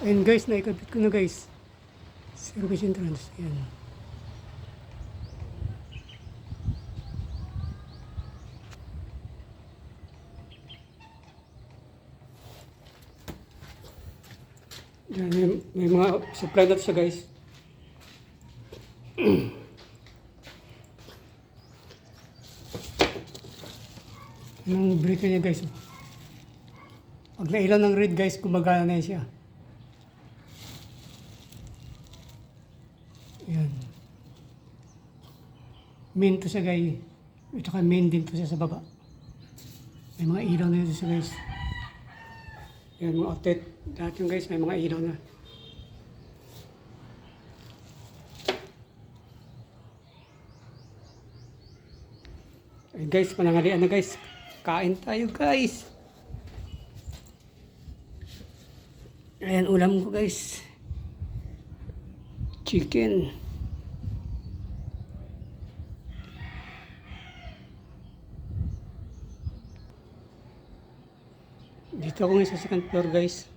Ayun guys, naikabit ko na guys. Service entrance. Ayan. Yan, may mga supply na to siya guys. Yung breaker niya guys. Pag nailaw ng red guys, gumagana na siya. Yan. Main to siya guys. At saka main din to siya sa baba. May mga ilaw na yun siya guys. Yan mga outlet. Lahat yung guys, may mga ilaw na. Ay guys, panangalian na guys. Kain tayo guys. Ayan ulam ko guys. Chicken. Dito ako ngayon sa second floor guys.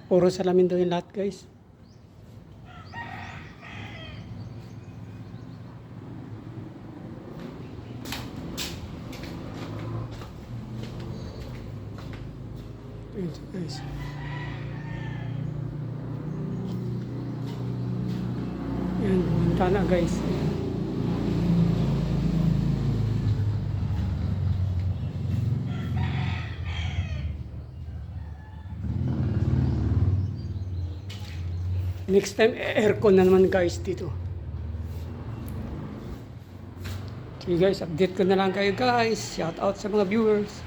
Puro salamin daw yung lahat guys. Ito guys. Yan, bintana guys. Next time, aircon na naman guys dito. Sige guys, update ko na lang kayo guys. Shout out sa mga viewers.